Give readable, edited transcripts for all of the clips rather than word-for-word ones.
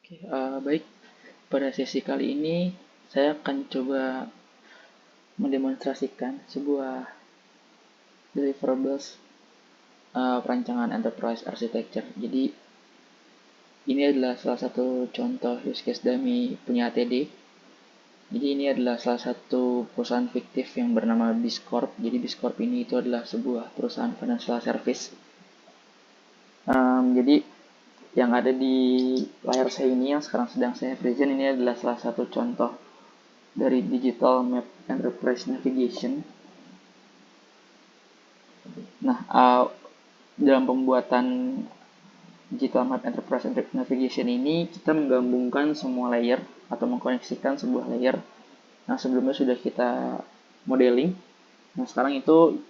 Baik. Pada sesi kali ini, saya akan coba mendemonstrasikan sebuah deliverables perancangan enterprise architecture. Jadi, ini adalah salah satu contoh use case dummy punya ATD. Jadi, ini adalah salah satu perusahaan fiktif yang bernama Biscorp. Jadi, Biscorp ini itu adalah sebuah perusahaan financial service. Jadi, yang ada di layar saya ini yang sekarang sedang saya present ini adalah salah satu contoh dari Digital Map Enterprise Navigation. Nah, dalam pembuatan Digital Map Enterprise Navigation ini kita menggabungkan semua layer atau mengkoneksikan sebuah layer. Nah, sebelumnya sudah kita modeling. Nah, sekarang itu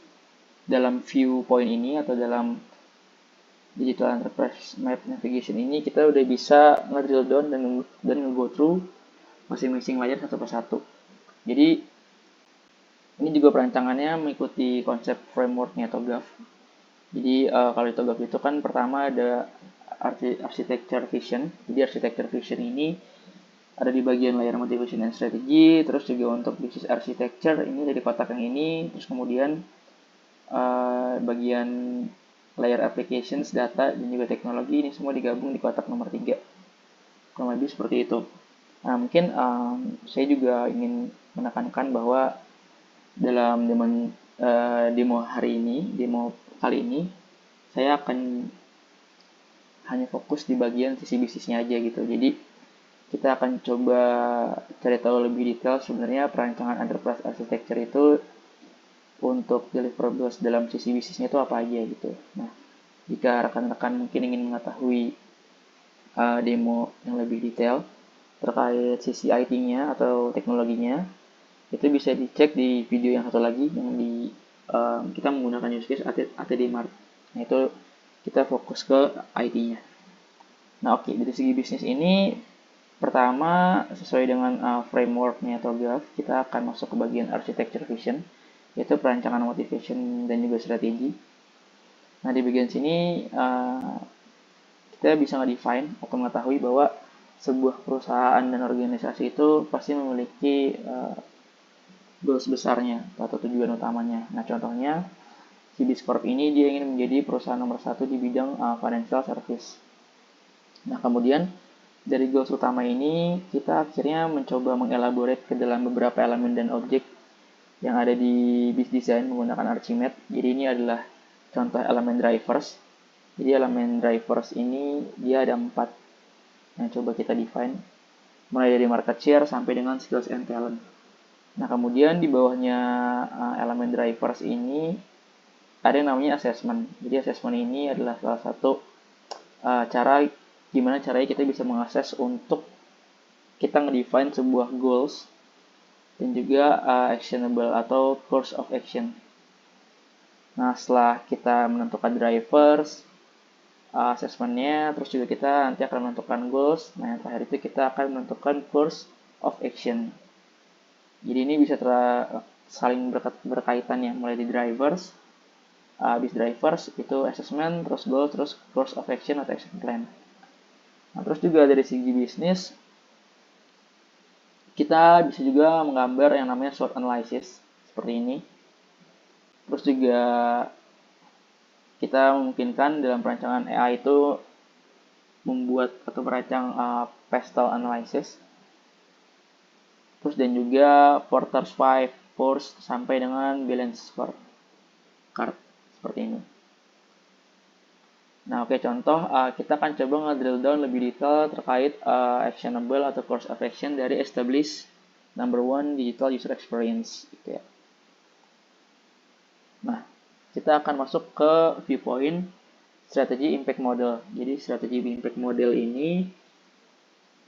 dalam viewpoint ini atau dalam Digital Enterprise Map Navigation ini kita udah bisa nge-drill down dan nge-go through masing-masing layer satu persatu. Jadi ini juga perancangannya mengikuti konsep frameworknya TOGAF. Jadi kalau di TOGAF itu kan pertama ada architecture vision. Jadi architecture vision ini ada di bagian layer motivation and strategy. Terus juga untuk business architecture ini dari kotak yang ini. Terus kemudian bagian layer applications, data, dan juga teknologi ini semua digabung di kotak nomor 3. Kurang lebih seperti itu. Nah, mungkin saya juga ingin menekankan bahwa dalam demo kali ini, saya akan hanya fokus di bagian sisi bisnisnya aja gitu. Jadi, kita akan coba cari tahu lebih detail sebenarnya perancangan enterprise architecture itu untuk deliverables dalam sisi bisnisnya itu apa aja gitu. Nah, jika rekan-rekan mungkin ingin mengetahui demo yang lebih detail terkait sisi IT-nya atau teknologinya, itu bisa dicek di video yang satu lagi yang kita menggunakan use case ATD Mart. Nah, itu kita fokus ke IT-nya. Nah, oke, dari segi bisnis ini pertama sesuai dengan frameworknya TOGAF, kita akan masuk ke bagian architecture vision, yaitu perancangan motivation dan juga strategi. Nah, di bagian sini kita bisa nge-define atau mengetahui bahwa sebuah perusahaan dan organisasi itu pasti memiliki goals besarnya atau tujuan utamanya. Nah, contohnya si Biscorp ini dia ingin menjadi perusahaan nomor 1 di bidang financial service. Nah, kemudian dari goals utama ini kita akhirnya mencoba mengelaborate ke dalam beberapa elemen dan objek yang ada di bis design menggunakan Archimate. Jadi ini adalah contoh elemen drivers. Jadi elemen drivers ini dia ada 4 yang coba kita define, mulai dari market share sampai dengan skills and talent. Nah, kemudian di bawahnya elemen drivers ini ada yang namanya assessment. Jadi assessment ini adalah salah satu gimana caranya kita bisa mengakses untuk kita ngedefine sebuah goals dan juga actionable atau course of action. Nah, setelah kita menentukan drivers, assessment-nya, terus juga kita nanti akan menentukan goals. Nah, yang terakhir itu kita akan menentukan course of action. Jadi ini bisa saling berkaitan ya, mulai di drivers, habis drivers itu assessment, terus goal, terus course of action atau action plan. Nah, terus juga dari segi bisnis, kita bisa juga menggambar yang namanya SWOT analysis seperti ini. Terus juga kita memungkinkan dalam perancangan AI itu membuat atau merancang pastel analysis. Terus dan juga Porter's 5 Force sampai dengan balance card seperti ini. Nah, oke, contoh kita akan coba nge-drill down lebih detail terkait actionable atau course of action dari establish number 1 digital user experience gitu ya. Nah, kita akan masuk ke viewpoint strategi impact model. Jadi strategi impact model ini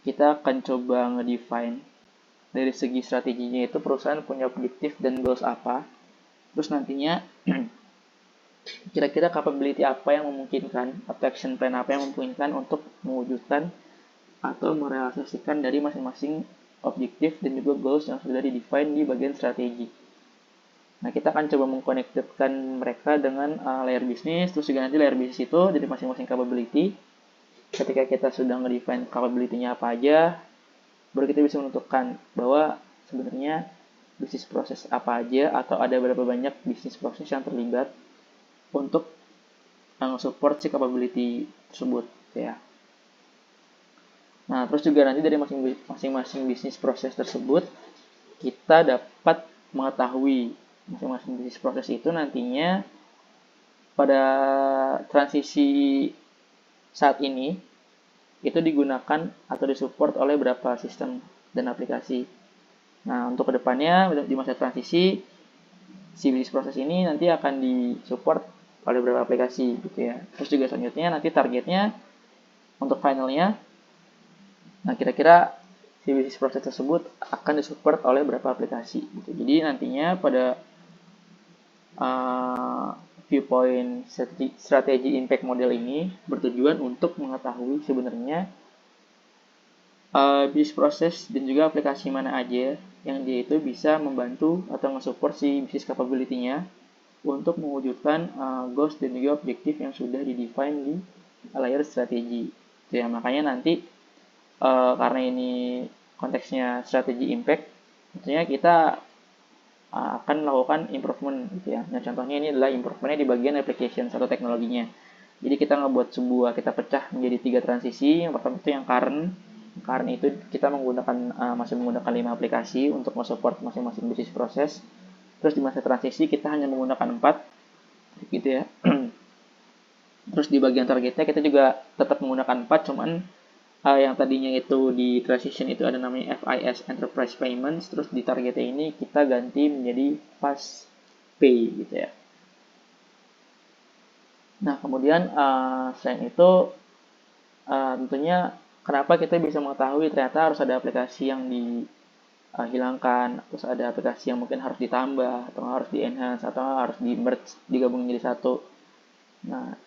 kita akan coba nge-define dari segi strateginya itu perusahaan punya objektif dan goals apa. Terus nantinya kira-kira capability apa yang memungkinkan atau action plan apa yang memungkinkan untuk mewujudkan atau merealisasikan dari masing-masing objektif dan juga goals yang sudah di-define di bagian strategi. Nah, kita akan coba mengkonektkan mereka dengan layer bisnis, terus juga nanti layer bisnis itu dari masing-masing capability ketika kita sudah nge-define capability-nya apa aja, baru kita bisa menentukan bahwa sebenarnya bisnis proses apa aja atau ada berapa banyak bisnis proses yang terlibat untuk support si capability tersebut ya. Nah, terus juga nanti dari masing-masing bisnis proses tersebut kita dapat mengetahui masing-masing bisnis proses itu nantinya pada transisi saat ini itu digunakan atau disupport oleh berapa sistem dan aplikasi. Nah, untuk kedepannya di masa transisi si bisnis proses ini nanti akan disupport oleh beberapa aplikasi gitu ya. Terus juga selanjutnya nanti targetnya untuk finalnya, nah kira-kira si bisnis proses tersebut akan disupport oleh beberapa aplikasi gitu. Jadi nantinya pada viewpoint strategi impact model ini bertujuan untuk mengetahui sebenarnya bisnis proses dan juga aplikasi mana aja yang dia itu bisa membantu atau nge-support si bisnis capability-nya untuk mewujudkan goals dan juga objektif yang sudah di-define di layer strategi. Ya, makanya nanti karena ini konteksnya strategi impact, tentunya kita akan melakukan improvement gitu ya. Nah, contohnya ini adalah improvementnya di bagian application atau teknologinya. Jadi kita ngebuat kita pecah menjadi 3 transisi. Yang pertama itu yang current. Current itu kita masih menggunakan 5 aplikasi untuk support masing-masing bisnis proses. Terus di masa transisi kita hanya menggunakan 4 gitu ya. Terus di bagian targetnya kita juga tetap menggunakan 4, cuman yang tadinya itu di transition itu ada namanya FIS Enterprise Payments, terus di targetnya ini kita ganti menjadi Fast Pay gitu ya. Nah, kemudian selain itu tentunya kenapa kita bisa mengetahui ternyata harus ada aplikasi yang dihilangkan, terus ada aplikasi yang mungkin harus ditambah atau harus di-enhance atau harus di-merge, digabung menjadi satu. Nah,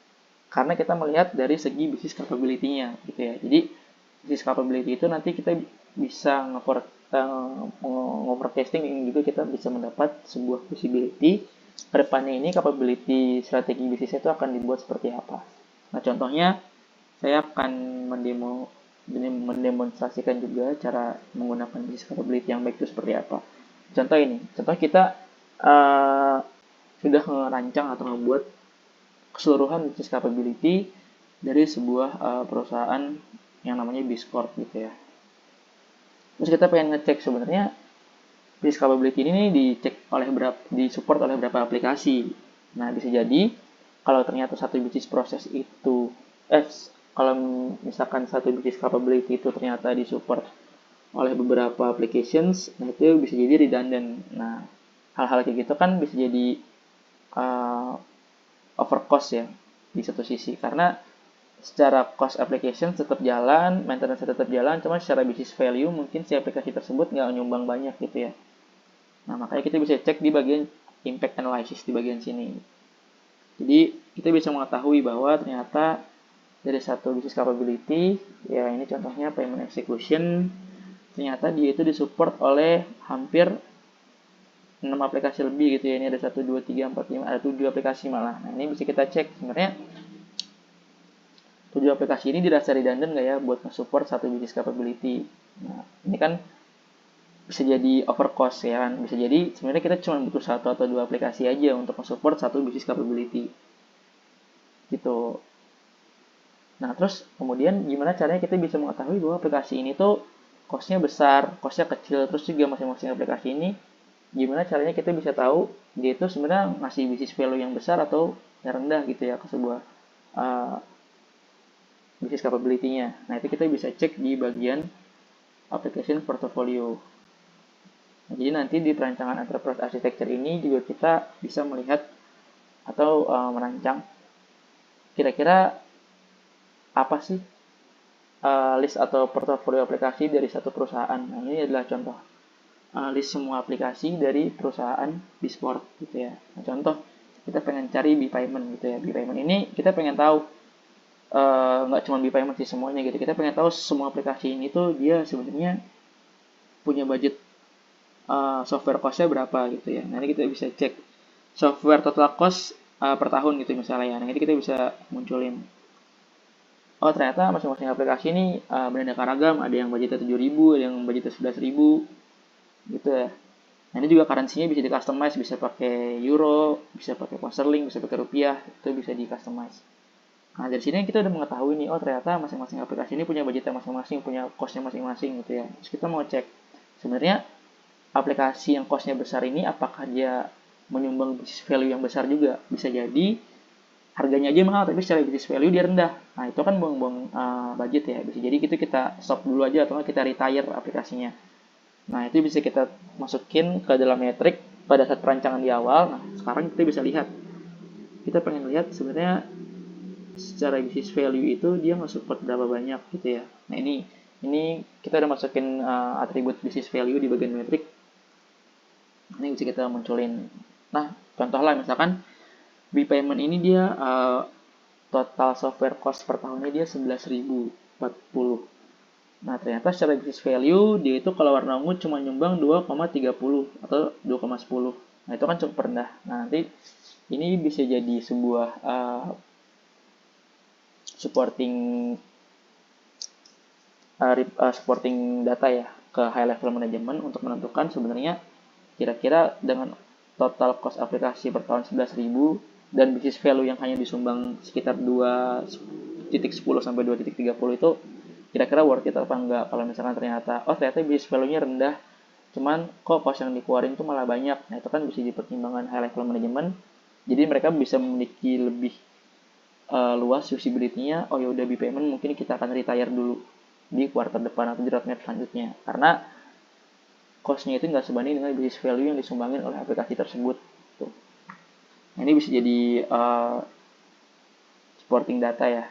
karena kita melihat dari segi bisnis capability-nya gitu ya. Jadi bisnis capability itu nanti kita bisa nge-overcasting ini juga kita bisa mendapat sebuah visibility kedepannya ini capability strategi bisnisnya itu akan dibuat seperti apa. Nah, contohnya saya akan mendemonstrasikan juga cara menggunakan bisnis capability yang baik itu seperti apa. Contoh kita sudah merancang atau membuat keseluruhan bisnis capability dari sebuah perusahaan yang namanya Biscorp gitu ya. Terus kita pengen ngecek sebenarnya bisnis capability ini disupport oleh berapa aplikasi. Nah, bisa jadi kalau ternyata satu bisnis proses itu kalau misalkan satu bisnis capability itu ternyata disupport oleh beberapa applications, nah itu bisa jadi redundant. Nah, hal-hal kayak gitu kan bisa jadi overcost ya di satu sisi, karena secara cost application tetap jalan, maintenance tetap jalan, cuma secara business value mungkin si aplikasi tersebut nggak nyumbang banyak gitu ya. Nah, makanya kita bisa cek di bagian impact analysis di bagian sini. Jadi kita bisa mengetahui bahwa ternyata dari satu business capability, ya ini contohnya payment execution, ternyata dia itu disupport oleh hampir 6 aplikasi lebih gitu ya. Ini ada 1, 2, 3, 4, 5, ada 7 aplikasi malah. Nah, ini bisa kita cek sebenarnya 7 aplikasi ini dirasa redundant nggak ya buat nge-support satu bisnis capability. Nah, ini kan bisa jadi overcost ya kan. Bisa jadi sebenarnya kita cuma butuh 1 atau 2 aplikasi aja untuk nge-support satu bisnis capability. Gitu. Nah, terus kemudian gimana caranya kita bisa mengetahui bahwa aplikasi ini tuh cost-nya besar, cost-nya kecil, terus juga masing-masing aplikasi ini gimana caranya kita bisa tahu dia itu sebenarnya ngasih bisnis value yang besar atau yang rendah gitu ya ke sebuah bisnis capability-nya. Nah, itu kita bisa cek di bagian application portfolio. Nah, jadi nanti di perancangan enterprise architecture ini juga kita bisa melihat atau merancang kira-kira apa sih list atau portfolio aplikasi dari satu perusahaan. Nah, ini adalah contoh list semua aplikasi dari perusahaan Biscorp gitu ya. Nah, contoh kita pengen cari B-Payment gitu ya. B-Payment ini kita pengen tahu nggak cuma B-Payment sih semuanya gitu. Kita pengen tahu semua aplikasi ini tuh dia sebenarnya punya budget software cost-nya berapa gitu ya. Nanti kita bisa cek software total cost per tahun gitu misalnya ya. Nanti kita bisa munculin. oh ternyata masing-masing aplikasi ini beraneka ragam, ada yang budgetnya 7.000, ada yang budgetnya 11.000 gitu ya. Nah ini juga currency-nya bisa di customize, bisa pakai euro, bisa pakai pound sterling, bisa pakai rupiah, itu bisa di customize. Nah dari sini kita udah mengetahui nih, oh ternyata masing-masing aplikasi ini punya budgetnya masing-masing, punya cost-nya masing-masing gitu ya. Terus kita mau cek sebenarnya aplikasi yang cost-nya besar ini apakah dia menyumbang business value yang besar juga. Bisa jadi harganya aja mahal tapi secara business value dia rendah. Nah itu kan buang-buang budget ya. Bisa jadi gitu kita stop dulu aja atau kita retire aplikasinya. Nah itu bisa kita masukin ke dalam metrik pada saat perancangan di awal. Nah sekarang kita bisa lihat, kita pengen lihat sebenarnya secara business value itu dia nge-support berapa banyak gitu ya. Nah ini kita udah masukin atribut business value di bagian metrik. Ini bisa kita munculin. Nah contoh lah misalkan B-Payment ini dia total software cost per tahunnya dia 11.040. Nah, ternyata secara business value dia itu kalau warna ungu cuma nyumbang 2,30 atau 2,10. Nah, itu kan cukup rendah. Nah, nanti ini bisa jadi sebuah supporting data ya ke high level management untuk menentukan sebenarnya kira-kira dengan total cost aplikasi per tahun 11.000 dan business value yang hanya disumbang sekitar 2.10 sampai 2.30 itu kira-kira worth it apa enggak. Kalau misalkan ternyata business value-nya rendah cuman kok cost yang dikeluarin itu malah banyak, nah itu kan bisa dipertimbangkan high level management, jadi mereka bisa memiliki lebih luas visibility-nya. Oh ya udah B-Payment mungkin kita akan retire dulu di kuartal depan atau di roadmap selanjutnya karena cost-nya itu nggak sebanding dengan business value yang disumbangin oleh aplikasi tersebut. Tuh. Nah, ini bisa jadi supporting data ya.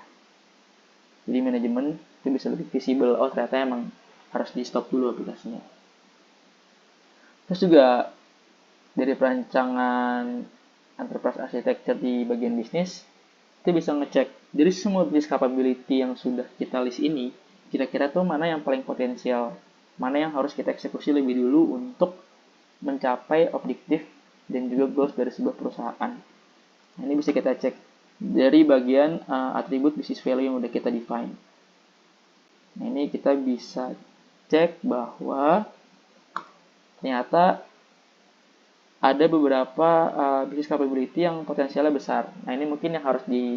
Jadi manajemen itu bisa lebih visible. Oh ternyata emang harus di stop dulu aplikasinya. Terus juga dari perancangan enterprise architecture di bagian bisnis, kita bisa ngecek dari semua business capability yang sudah kita list ini, kira-kira tuh mana yang paling potensial, mana yang harus kita eksekusi lebih dulu untuk mencapai objektif dan juga goals dari sebuah perusahaan. Nah, ini bisa kita cek dari bagian atribut business value yang udah kita define. Nah, ini kita bisa cek bahwa ternyata ada beberapa business capability yang potensialnya besar. Nah, ini mungkin yang harus di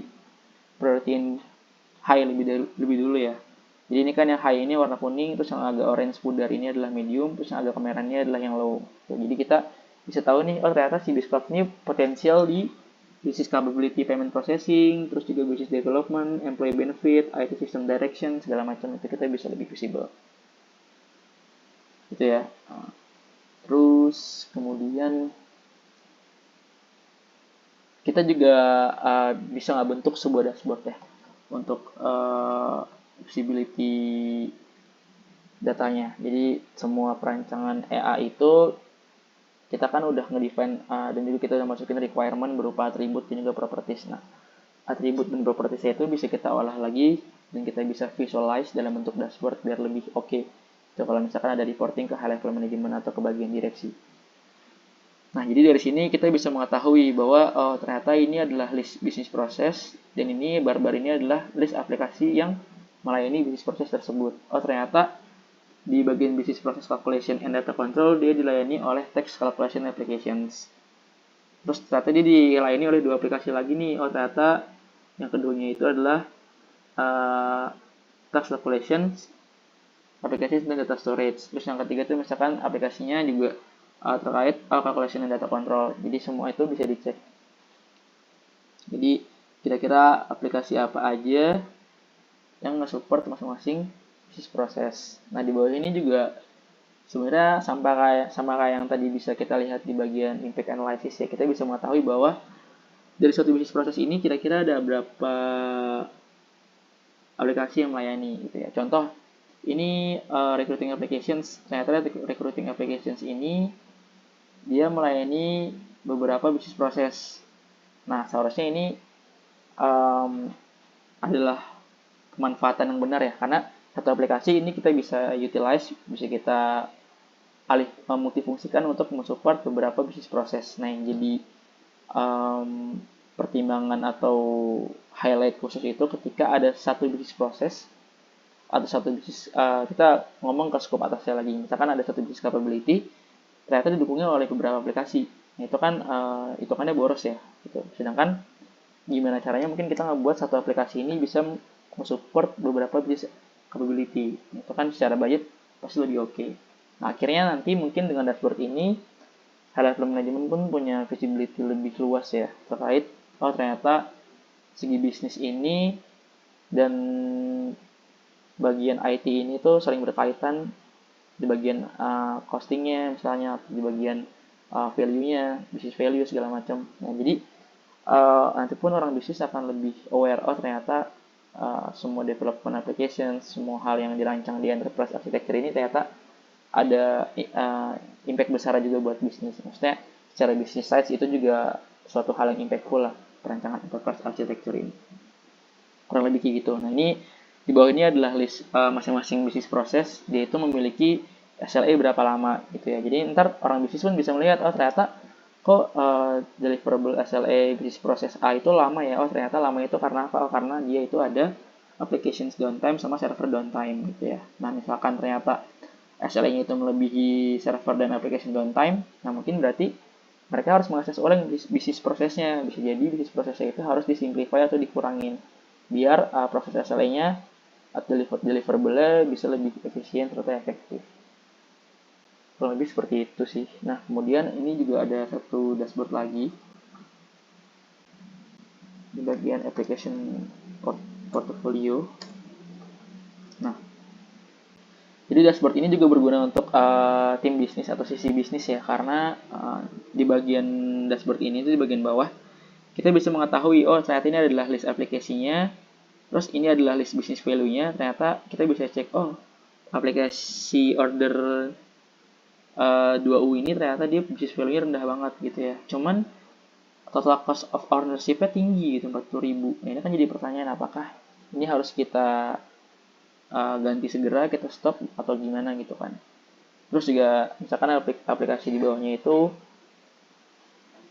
prioritin high lebih dulu ya. Jadi ini kan yang high ini warna kuning, terus yang agak orange pudar ini adalah medium, terus yang agak kemerahnya adalah yang low. Jadi kita bisa tahu nih, oh ternyata si Bizcloud ini potensial di business capability payment processing, terus juga business development, employee benefit, IT system direction, segala macam itu kita bisa lebih visible. Gitu ya. Terus kemudian kita juga bisa nggak bentuk sebuah dashboard ya untuk visibility datanya. Jadi semua perancangan EA itu kita kan udah ngedefine dan juga kita udah masukin requirement berupa atribut dan juga properties. Nah, atribut dan properties itu bisa kita olah lagi dan kita bisa visualize dalam bentuk dashboard biar lebih oke. So, kalau misalkan ada reporting ke high level management atau ke bagian direksi. Nah, jadi dari sini kita bisa mengetahui bahwa ternyata ini adalah list bisnis proses dan ini barbar ini adalah list aplikasi yang melayani bisnis proses tersebut. Oh, ternyata di bagian business process calculation and data control dia dilayani oleh text calculation applications. Terus ternyata dia dilayani oleh dua aplikasi lagi nih. Oh, ternyata yang keduanya itu adalah text calculation applications dan data storage. Terus yang ketiga itu misalkan aplikasinya juga terkait calculation dan data control. Jadi semua itu bisa dicek. Jadi kira-kira aplikasi apa aja yang nge-support masing-masing bisnis proses. Nah, di bawah ini juga sebenarnya sama kayak yang tadi bisa kita lihat di bagian impact analysis ya. Kita bisa mengetahui bahwa dari suatu bisnis proses ini kira-kira ada berapa aplikasi yang melayani gitu ya. Contoh ini recruiting applications. Ternyata recruiting applications ini dia melayani beberapa bisnis proses. Nah, seharusnya ini adalah pemanfaatan yang benar ya, karena satu aplikasi ini kita bisa utilize, bisa kita multifungsikan untuk mensupport beberapa bisnis proses. Nah, yang jadi pertimbangan atau highlight khusus itu ketika ada satu bisnis proses atau satu bisnis, kita ngomong ke scope atasnya lagi, misalkan ada satu bisnis capability ternyata didukungnya oleh beberapa aplikasi. Nah, itu kan hitungannya boros ya gitu. Sedangkan gimana caranya mungkin kita ngebuat satu aplikasi ini bisa mensupport beberapa bisnis capability. Itu kan secara budget pasti lebih oke. Nah, akhirnya nanti mungkin dengan dashboard ini high level management pun punya visibility lebih luas ya terkait ternyata segi bisnis ini dan bagian IT ini tuh sering berkaitan di bagian costingnya misalnya, di bagian value-nya, bisnis value segala macam. Nah, jadi nanti pun orang bisnis akan lebih aware, ternyata semua development application, semua hal yang dirancang di enterprise architecture ini ternyata ada impact besar juga buat bisnis. Maksudnya secara bisnis size itu juga suatu hal yang impactful lah, perancangan enterprise architecture ini. Kurang lebih kayak gitu. Nah, ini di bawah ini adalah list masing-masing bisnis proses, dia itu memiliki SLA berapa lama gitu ya. Jadi ntar orang bisnis pun bisa melihat, ternyata kok deliverable SLA bisnis proses A itu lama ya. Ternyata lama itu karena apa? Karena dia itu ada applications downtime sama server downtime gitu ya. Nah, misalkan ternyata SLA-nya itu melebihi server dan application downtime, nah mungkin berarti mereka harus mengakses ulang bisnis prosesnya. Bisa jadi bisnis prosesnya itu harus disimplify atau dikurangin biar proses SLA-nya atau deliverable-nya bisa lebih efisien serta efektif. Kurang lebih seperti itu sih. Nah, kemudian ini juga ada satu dashboard lagi di bagian application portfolio. Nah, jadi dashboard ini juga berguna untuk tim bisnis atau sisi bisnis ya, karena di bagian dashboard ini itu di bagian bawah kita bisa mengetahui ternyata ini adalah list aplikasinya, terus ini adalah list bisnis value-nya. Ternyata kita bisa cek aplikasi order 2U ini ternyata dia bisnis value-nya rendah banget gitu ya. Cuman total cost of ownership-nya tinggi gitu, 40.000. Nah, ini kan jadi pertanyaan, apakah ini harus kita ganti segera, kita stop atau gimana gitu kan. Terus juga misalkan aplikasi di bawahnya itu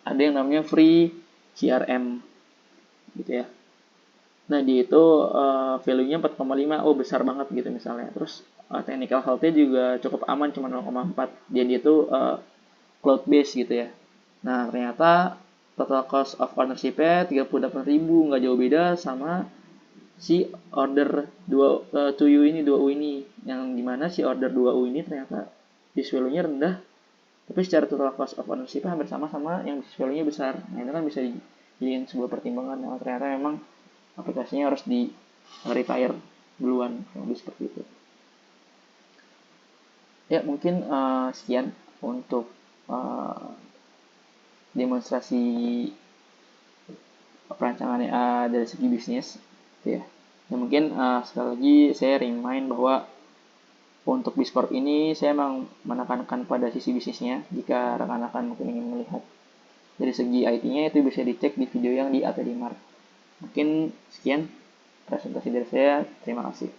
ada yang namanya free CRM gitu ya. Nah, di itu value-nya 4,5, besar banget gitu misalnya. Terus technical health-nya juga cukup aman, cuma 0,4. Dan dia itu cloud based gitu ya. Nah, ternyata total cost of ownership-nya 38.000, nggak jauh beda sama si order 2U ini, 2U ini, yang dimana si order 2U ini ternyata business value-nya rendah, tapi secara total cost of ownership hampir sama yang business value-nya besar. Nah, itu kan bisa dijadiin sebuah pertimbangan. Nah, ternyata memang aplikasinya harus di retire duluan, lebih seperti itu. Ya, mungkin sekian untuk demonstrasi perancangan dari segi bisnis ya. Dan mungkin sekali lagi saya remind bahwa untuk Biscorp ini saya memang menekankan pada sisi bisnisnya. Jika rekan-rekan mungkin ingin melihat dari segi IT-nya, itu bisa dicek di video yang di ATD Mart. Mungkin sekian presentasi dari saya. Terima kasih.